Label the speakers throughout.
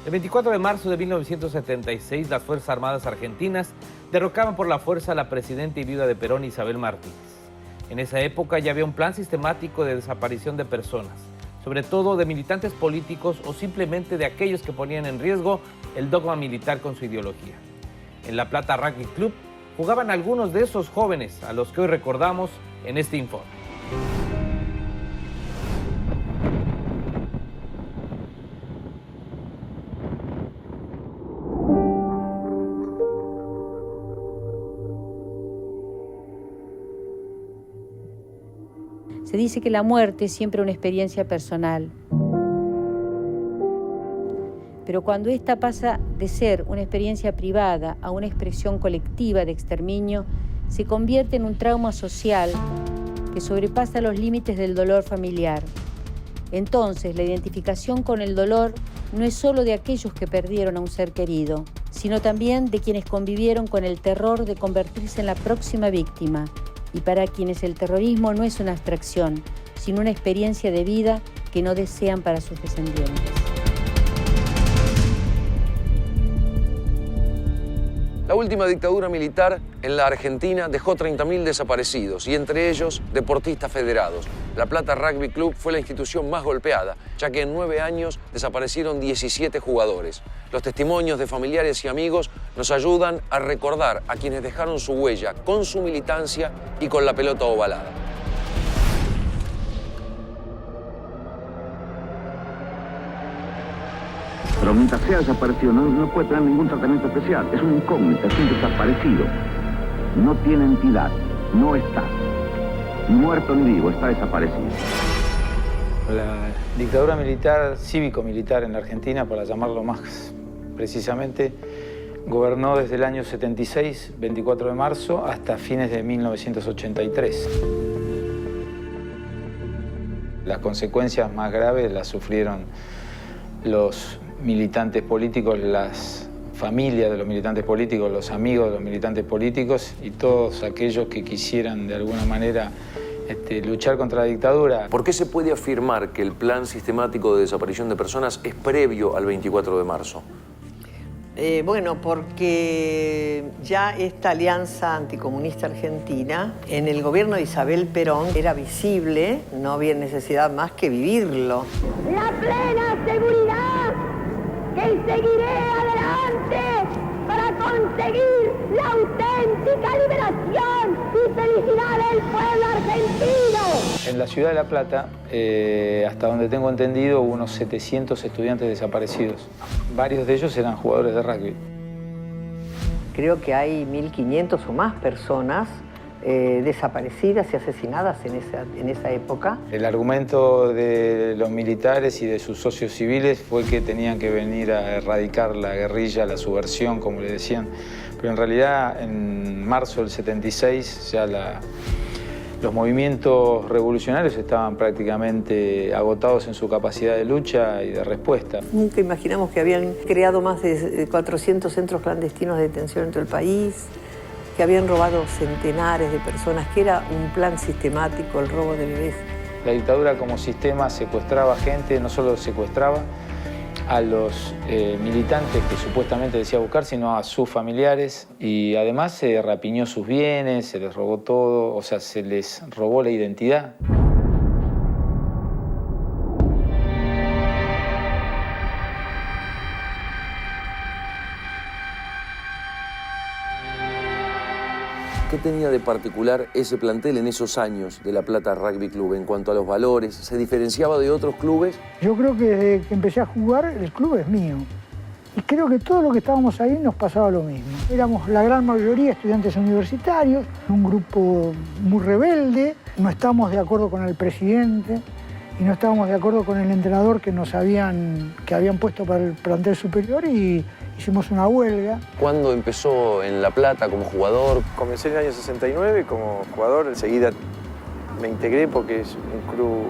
Speaker 1: El 24 de marzo de 1976, las Fuerzas Armadas Argentinas derrocaban por la fuerza a la presidenta y viuda de Perón, Isabel Martínez. En esa época ya había un plan sistemático de desaparición de personas, sobre todo de militantes políticos o simplemente de aquellos que ponían en riesgo el dogma militar con su ideología. En La Plata Rugby Club jugaban algunos de esos jóvenes a los que hoy recordamos en este informe.
Speaker 2: Se dice que la muerte es siempre una experiencia personal. Pero cuando ésta pasa de ser una experiencia privada a una expresión colectiva de exterminio, se convierte en un trauma social que sobrepasa los límites del dolor familiar. Entonces, la identificación con el dolor no es solo de aquellos que perdieron a un ser querido, sino también de quienes convivieron con el terror de convertirse en la próxima víctima, y para quienes el terrorismo no es una abstracción, sino una experiencia de vida que no desean para sus descendientes.
Speaker 3: La última dictadura militar en la Argentina dejó 30.000 desaparecidos y entre ellos deportistas federados. La Plata Rugby Club fue la institución más golpeada, ya que en 9 años desaparecieron 17 jugadores. Los testimonios de familiares y amigos nos ayudan a recordar a quienes dejaron su huella con su militancia y con la pelota ovalada.
Speaker 4: Pero mientras sea desaparecido, no puede tener ningún tratamiento especial. Es una incógnita, es un desaparecido. No tiene entidad, no está. Ni muerto ni vivo, está desaparecido.
Speaker 5: La dictadura militar, cívico-militar en la Argentina, para llamarlo más precisamente, gobernó desde el año 76, 24 de marzo, hasta fines de 1983. Las consecuencias más graves las sufrieron los militantes políticos, las familias de los militantes políticos, los amigos de los militantes políticos y todos aquellos que quisieran de alguna manera luchar contra la dictadura.
Speaker 3: ¿Por qué se puede afirmar que el plan sistemático de desaparición de personas es previo al 24 de marzo?
Speaker 6: Bueno, porque ya esta alianza anticomunista argentina, en el gobierno de Isabel Perón, era visible, no había necesidad más que vivirlo.
Speaker 7: La plena seguridad que seguiré adelante para conseguir la auténtica liberación y felicidad del pueblo argentino.
Speaker 5: En la ciudad de La Plata, hasta donde tengo entendido, hubo unos 700 estudiantes desaparecidos. Varios de ellos eran jugadores de rugby.
Speaker 6: Creo que hay 1.500 o más personas desaparecidas y asesinadas en esa época.
Speaker 5: El argumento de los militares y de sus socios civiles fue que tenían que venir a erradicar la guerrilla, la subversión, como le decían. Pero en realidad, en marzo del 76, ya los movimientos revolucionarios estaban prácticamente agotados en su capacidad de lucha y de respuesta.
Speaker 6: Nunca imaginamos que habían creado más de 400 centros clandestinos de detención en todo el país, que habían robado centenares de personas, que era un plan sistemático el robo de bebés.
Speaker 5: La dictadura como sistema secuestraba gente, no solo secuestraba a los militantes que supuestamente decía buscar, sino a sus familiares, y además se rapiñó sus bienes, se les robó todo, o sea, se les robó la identidad.
Speaker 3: ¿Qué tenía de particular ese plantel en esos años de La Plata Rugby Club en cuanto a los valores? ¿Se diferenciaba de otros clubes?
Speaker 8: Yo creo que desde que empecé a jugar, el club es mío. Y creo que todos los que estábamos ahí nos pasaba lo mismo. Éramos la gran mayoría estudiantes universitarios, un grupo muy rebelde, no estábamos de acuerdo con el presidente y no estábamos de acuerdo con el entrenador que habían puesto para el plantel superior y hicimos una huelga.
Speaker 3: ¿Cuándo empezó en La Plata como jugador?
Speaker 9: Comencé en el año 69 como jugador, enseguida me integré porque es un club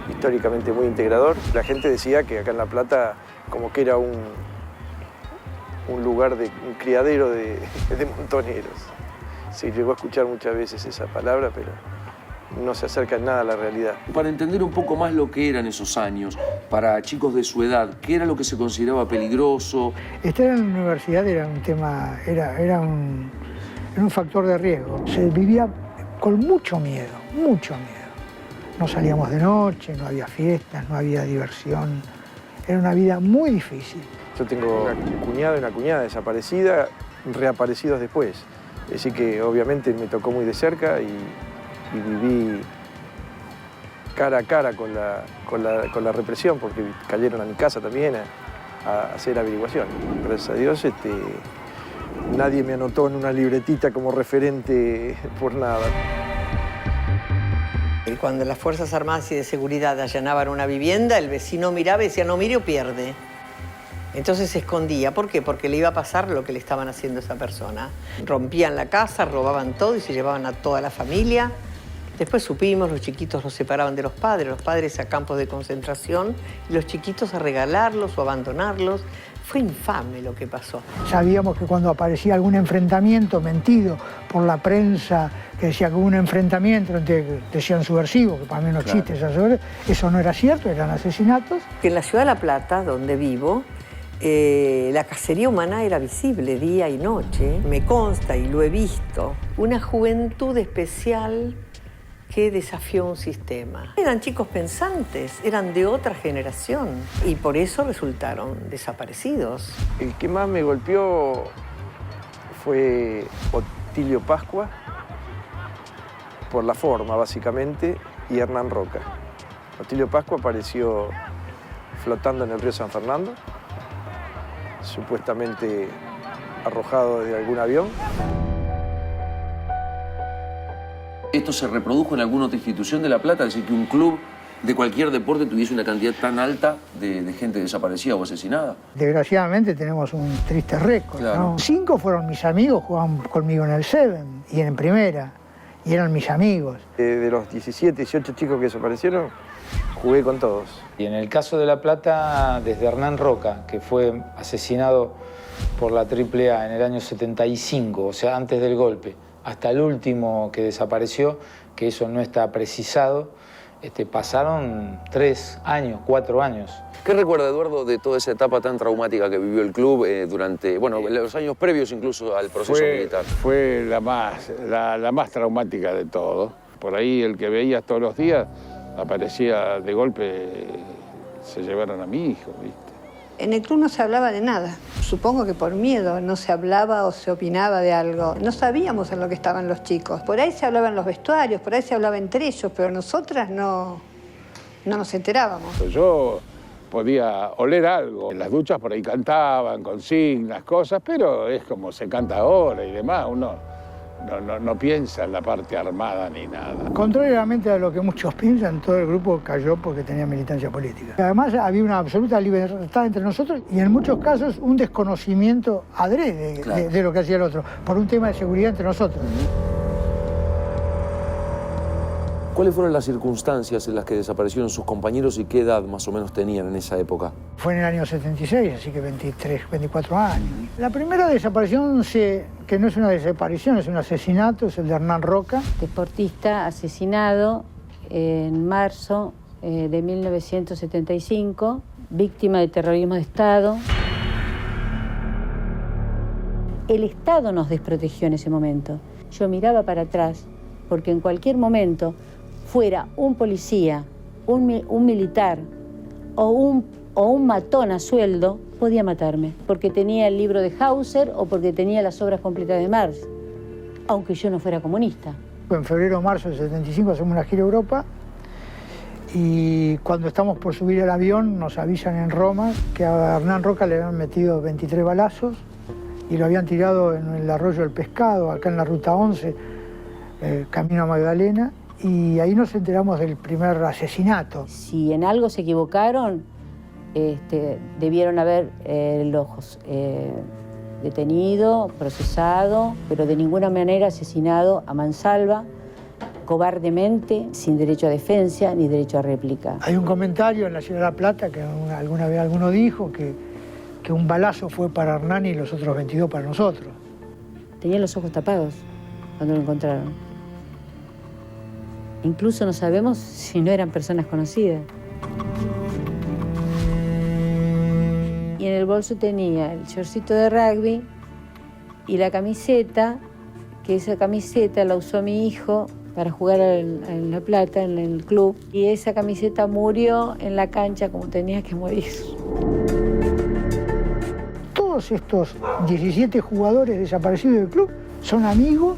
Speaker 9: históricamente muy integrador. La gente decía que acá en La Plata como que era un lugar, un criadero de montoneros. Sí, llegó a escuchar muchas veces esa palabra, pero no se acerca en nada a la realidad.
Speaker 3: Para entender un poco más lo que eran esos años, para chicos de su edad, ¿qué era lo que se consideraba peligroso?
Speaker 8: Estar en la universidad era un tema, era un factor de riesgo. Se vivía con mucho miedo, mucho miedo. No salíamos de noche, no había fiestas, no había diversión. Era una vida muy difícil.
Speaker 9: Yo tengo un cuñado y una cuñada desaparecida, reaparecidos después. Así que obviamente me tocó muy de cerca y viví cara a cara con la represión, porque cayeron a mi casa también a hacer averiguación. Gracias a Dios nadie me anotó en una libretita como referente por nada.
Speaker 6: Y cuando las Fuerzas Armadas y de Seguridad allanaban una vivienda, el vecino miraba y decía, no mire o pierde. Entonces se escondía. ¿Por qué? Porque le iba a pasar lo que le estaban haciendo a esa persona. Rompían la casa, robaban todo y se llevaban a toda la familia. Después supimos, los chiquitos los separaban de los padres a campos de concentración, y los chiquitos a regalarlos o abandonarlos. Fue infame lo que pasó.
Speaker 8: Sabíamos que cuando aparecía algún enfrentamiento mentido por la prensa, que decía que hubo un enfrentamiento, decían subversivo, que para mí no existe eso no era cierto, eran asesinatos.
Speaker 6: En la ciudad de La Plata, donde vivo, la cacería humana era visible día y noche. Me consta y lo he visto. Una juventud especial que desafió un sistema. Eran chicos pensantes, eran de otra generación y por eso resultaron desaparecidos.
Speaker 9: El que más me golpeó fue Otilio Pascua, por la forma básicamente, y Hernán Roca. Otilio Pascua apareció flotando en el río San Fernando, supuestamente arrojado de algún avión.
Speaker 3: ¿Esto se reprodujo en alguna otra institución de La Plata? Es decir, que un club de cualquier deporte tuviese una cantidad tan alta de gente desaparecida o asesinada.
Speaker 8: Desgraciadamente tenemos un triste récord, claro, ¿no? 5 fueron mis amigos, jugaban conmigo en el Seven y en Primera, y eran mis amigos.
Speaker 9: De los 17, 18 chicos que desaparecieron, jugué con todos.
Speaker 5: Y en el caso de La Plata, desde Hernán Roca, que fue asesinado por la AAA en el año 75, o sea, antes del golpe, hasta el último que desapareció, que eso no está precisado, pasaron 3 años, 4 años.
Speaker 3: ¿Qué recuerda, Eduardo, de toda esa etapa tan traumática que vivió el club durante, los años previos incluso al proceso militar?
Speaker 10: Fue la más traumática de todo. Por ahí el que veías todos los días aparecía de golpe, se llevaron a mi hijo, ¿viste?
Speaker 11: En el club no se hablaba de nada. Supongo que por miedo no se hablaba o se opinaba de algo. No sabíamos en lo que estaban los chicos. Por ahí se hablaba en los vestuarios, por ahí se hablaba entre ellos, pero nosotras no nos enterábamos.
Speaker 10: Yo podía oler algo. En las duchas por ahí cantaban, consignas, cosas, pero es como se canta ahora y demás. Uno no piensa en la parte armada ni nada.
Speaker 8: Contrariamente a lo que muchos piensan, todo el grupo cayó porque tenía militancia política. Además, había una absoluta libertad entre nosotros y en muchos casos un desconocimiento adrede de lo que hacía el otro, por un tema de seguridad entre nosotros.
Speaker 3: ¿Cuáles fueron las circunstancias en las que desaparecieron sus compañeros y qué edad más o menos tenían en esa época?
Speaker 8: Fue en el año 76, así que 23, 24 años. La primera desaparición, que no es una desaparición, es un asesinato, es el de Hernán Roca.
Speaker 2: Deportista asesinado en marzo de 1975, víctima de terrorismo de Estado. El Estado nos desprotegió en ese momento. Yo miraba para atrás porque en cualquier momento, fuera un policía, un militar o un matón a sueldo, podía matarme, porque tenía el libro de Hauser o porque tenía las obras completas de Marx, aunque yo no fuera comunista.
Speaker 8: En febrero o marzo del 75 hacemos una gira a Europa y cuando estamos por subir al avión nos avisan en Roma que a Hernán Roca le habían metido 23 balazos y lo habían tirado en el arroyo del Pescado, acá en la ruta 11, camino a Magdalena, y ahí nos enteramos del primer asesinato.
Speaker 2: Si en algo se equivocaron, debieron haber detenido, procesado, pero de ninguna manera asesinado a mansalva, cobardemente, sin derecho a defensa ni derecho a réplica.
Speaker 8: Hay un comentario en la ciudad de La Plata que alguna vez alguno dijo que un balazo fue para Hernán y los otros 22 para nosotros.
Speaker 2: Tenía los ojos tapados cuando lo encontraron. Incluso no sabemos si no eran personas conocidas. Y en el bolso tenía el shortcito de rugby y la camiseta, que esa camiseta la usó mi hijo para jugar en La Plata, en el club. Y esa camiseta murió en la cancha como tenía que morir.
Speaker 8: Todos estos 17 jugadores desaparecidos del club son amigos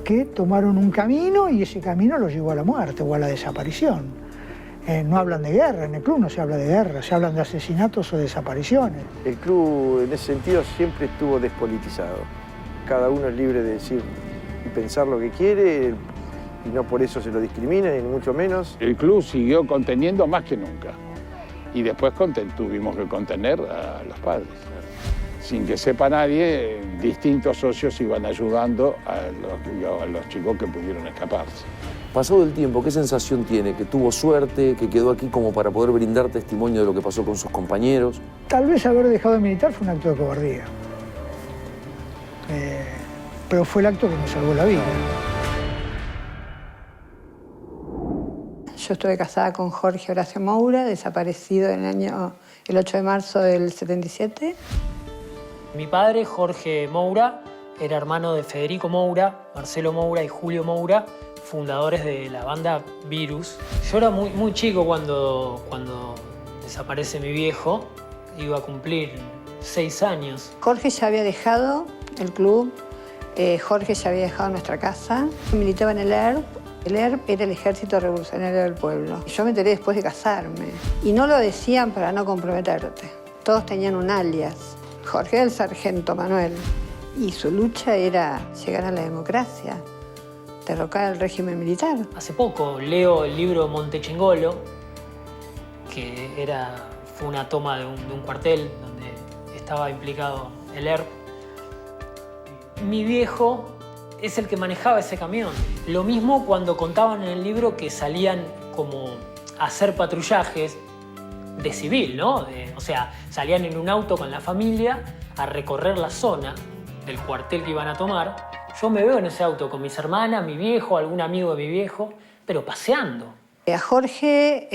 Speaker 8: que tomaron un camino y ese camino los llevó a la muerte o a la desaparición. No hablan de guerra, en el club no se habla de guerra, se hablan de asesinatos o desapariciones.
Speaker 9: El club en ese sentido siempre estuvo despolitizado. Cada uno es libre de decir y pensar lo que quiere y no por eso se lo discrimina, ni mucho menos.
Speaker 10: El club siguió conteniendo más que nunca y después tuvimos que contener a los padres. Sin que sepa nadie, distintos socios iban ayudando a los chicos que pudieron escaparse.
Speaker 3: Pasado el tiempo, ¿qué sensación tiene? ¿Que tuvo suerte, que quedó aquí como para poder brindar testimonio de lo que pasó con sus compañeros?
Speaker 8: Tal vez haber dejado de militar fue un acto de cobardía. Pero fue el acto que me salvó la vida.
Speaker 11: Yo estuve casada con Jorge Horacio Moura, desaparecido en el 8 de marzo del 77.
Speaker 12: Mi padre, Jorge Moura, era hermano de Federico Moura, Marcelo Moura y Julio Moura, fundadores de la banda Virus. Yo era muy chico cuando desaparece mi viejo, iba a cumplir 6 años.
Speaker 11: Jorge ya había dejado el club, Jorge ya había dejado nuestra casa, militaba en el ERP. El ERP era el Ejército Revolucionario del Pueblo. Yo me enteré después de casarme. Y no lo decían para no comprometerte. Todos tenían un alias. Jorge era el sargento Manuel. Y su lucha era llegar a la democracia, derrocar el régimen militar.
Speaker 12: Hace poco leo el libro Montechingolo, que fue una toma de un cuartel donde estaba implicado el ERP. Mi viejo es el que manejaba ese camión. Lo mismo cuando contaban en el libro que salían como a hacer patrullajes de civil, ¿no? O sea, salían en un auto con la familia a recorrer la zona del cuartel que iban a tomar. Yo me veo en ese auto con mis hermanas, mi viejo, algún amigo de mi viejo, pero paseando.
Speaker 11: A Jorge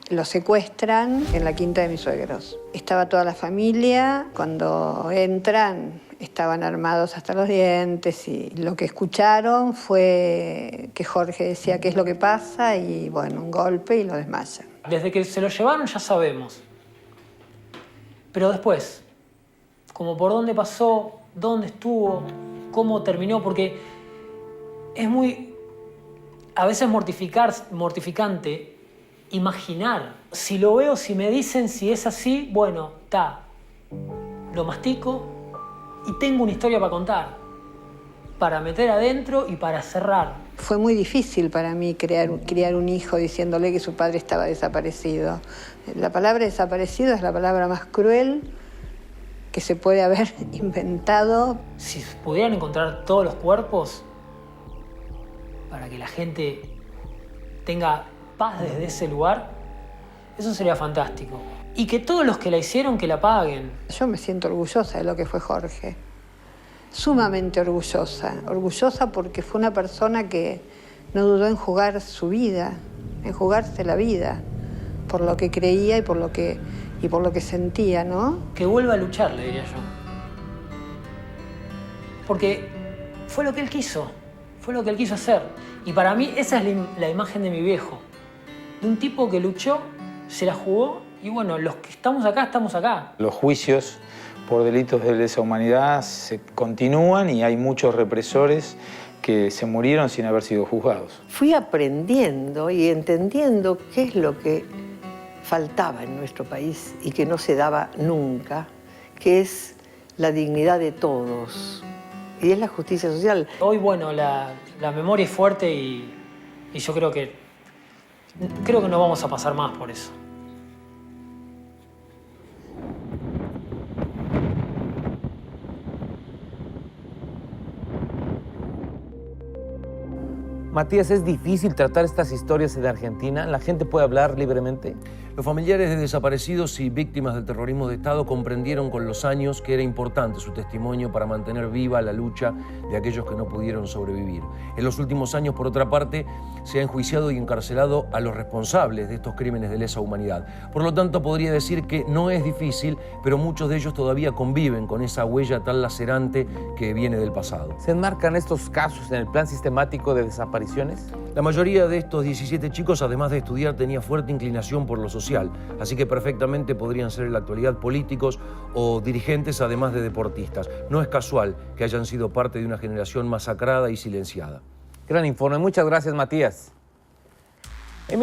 Speaker 11: lo secuestran en la quinta de mis suegros. Estaba toda la familia. Cuando entran, estaban armados hasta los dientes y lo que escucharon fue que Jorge decía qué es lo que pasa y, bueno, un golpe y lo desmayan.
Speaker 12: Desde que se lo llevaron ya sabemos. Pero después, como por dónde pasó, dónde estuvo, cómo terminó, porque es a veces mortificante imaginar. Si lo veo, si me dicen si es así, bueno, lo mastico y tengo una historia para contar, para meter adentro y para cerrar.
Speaker 11: Fue muy difícil para mí criar un hijo diciéndole que su padre estaba desaparecido. La palabra desaparecido es la palabra más cruel que se puede haber inventado.
Speaker 12: Si pudieran encontrar todos los cuerpos para que la gente tenga paz desde ese lugar, eso sería fantástico. Y que todos los que la hicieron, que la paguen.
Speaker 11: Yo me siento orgullosa de lo que fue Jorge. Sumamente orgullosa. Orgullosa porque fue una persona que no dudó en jugar su vida, en jugarse la vida, por lo que creía y por lo que sentía, ¿no?
Speaker 12: Que vuelva a luchar, le diría yo. Porque fue lo que él quiso. Fue lo que él quiso hacer. Y para mí esa es la imagen de mi viejo. De un tipo que luchó, se la jugó y bueno, los que estamos acá, estamos acá.
Speaker 5: Los juicios por delitos de lesa humanidad se continúan y hay muchos represores que se murieron sin haber sido juzgados.
Speaker 6: Fui aprendiendo y entendiendo qué es lo que faltaba en nuestro país y que no se daba nunca, que es la dignidad de todos. Y es la justicia social.
Speaker 12: Hoy, bueno, la memoria es fuerte y yo creo que no vamos a pasar más por eso.
Speaker 1: Matías, ¿es difícil tratar estas historias en Argentina? ¿La gente puede hablar libremente?
Speaker 3: Los familiares de desaparecidos y víctimas del terrorismo de Estado comprendieron con los años que era importante su testimonio para mantener viva la lucha de aquellos que no pudieron sobrevivir. En los últimos años, por otra parte, se ha enjuiciado y encarcelado a los responsables de estos crímenes de lesa humanidad. Por lo tanto, podría decir que no es difícil, pero muchos de ellos todavía conviven con esa huella tan lacerante que viene del pasado.
Speaker 1: ¿Se enmarcan estos casos en el plan sistemático de desapariciones?
Speaker 3: La mayoría de estos 17 chicos, además de estudiar, tenía fuerte inclinación por lo social, así que perfectamente podrían ser en la actualidad políticos o dirigentes, además de deportistas. No es casual que hayan sido parte de una generación masacrada y silenciada.
Speaker 1: Gran informe. Muchas gracias, Matías. En